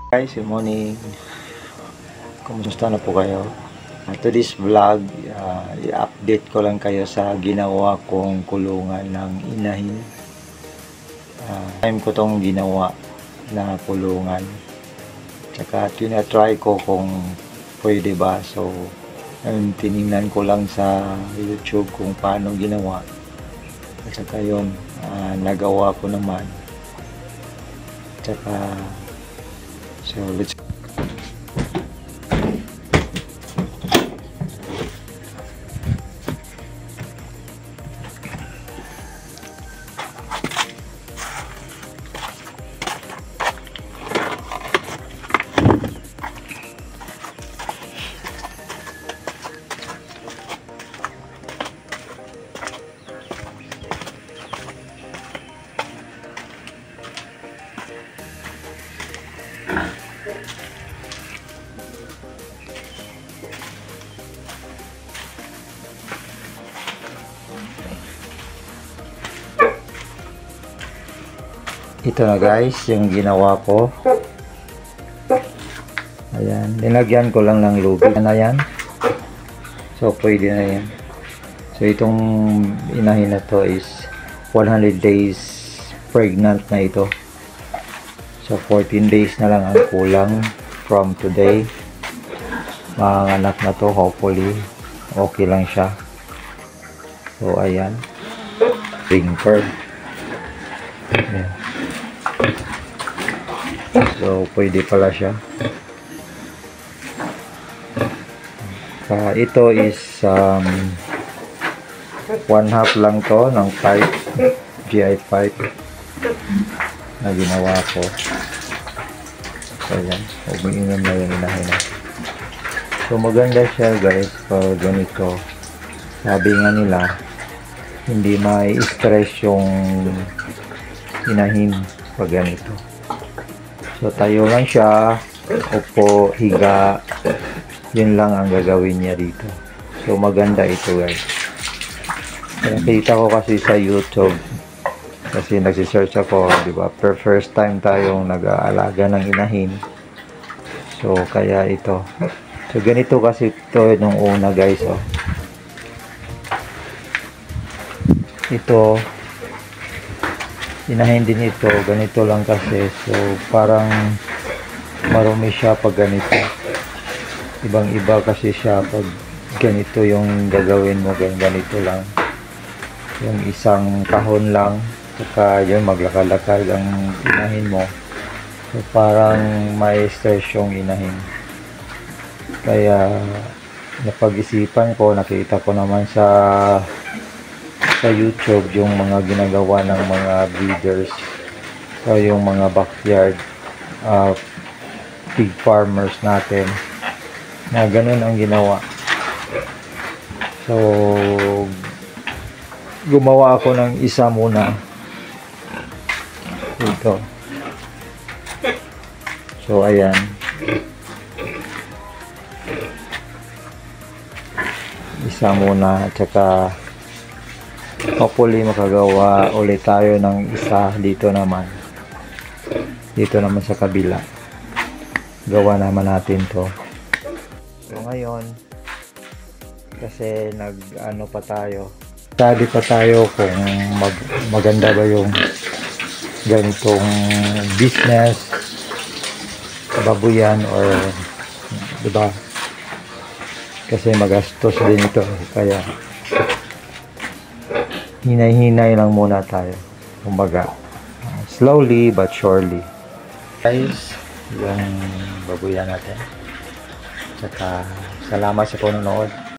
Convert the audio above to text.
Guys, good morning. Kumusta na po kayo? To this vlog, i-update ko lang kayo sa ginawa kong kulungan ng inahin. Time ko tong ginawa na kulungan. Tsaka tinatry ko kung pwede ba. So, tinignan ko lang sa YouTube kung paano ginawa. At saka yun, nagawa ko naman. Tsaka, so let's ito na guys, yung ginawa ko. Ayan, nilagyan ko lang ng lubid na yan. So, pwede na yan. So, itong inahin na to is 100 days pregnant na ito. So, 14 days na lang ang kulang from today. Manganak na to, hopefully. Okay lang siya. So, ayan. Ring fur. Ayan. So, pwede pala siya. Ito is 1/2 lang to ng pipe, GI pipe na ginawa ko. So, yan. Umiinom na yung inahin na. So, maganda siya guys pag ganito. Sabi nga nila, hindi mai-stress yung inahin pag ganito. So, tayo lang siya, upo, higa, yun lang ang gagawin niya dito. So, maganda ito guys. Nakita ko kasi sa YouTube, kasi nagsisearch ako, di ba? First time tayong nag-aalaga ng inahin. So, kaya ito. So, ganito kasi ito nung una guys, oh. Ito, inahin din ito, ganito lang kasi. So, parang marumi siya pag ganito. Ibang iba kasi siya pag ganito yung gagawin mo, ganito lang. Yung isang kahon lang, saka yun maglakad-lakad ang inahin mo. So, parang may stress yung inahin. Kaya, napag-isipan ko, nakita ko naman sa YouTube yung mga ginagawa ng mga breeders, so yung mga backyard pig farmers natin na ganun ang ginawa. So gumawa ako ng isa muna dito. So ayan, isa muna, at saka hopefully makagawa ulit tayo ng isa dito naman sa kabila. Gawa naman natin to. So ngayon, kasi nag-ano pa tayo, study pa tayo kung maganda ba yung ganitong business, babuyan, or diba, kasi magastos din ito. Kaya hinay-hinay lang muna tayo, kumbaga slowly but surely guys, yung babuyan natin. Tsaka salamat sa panonood.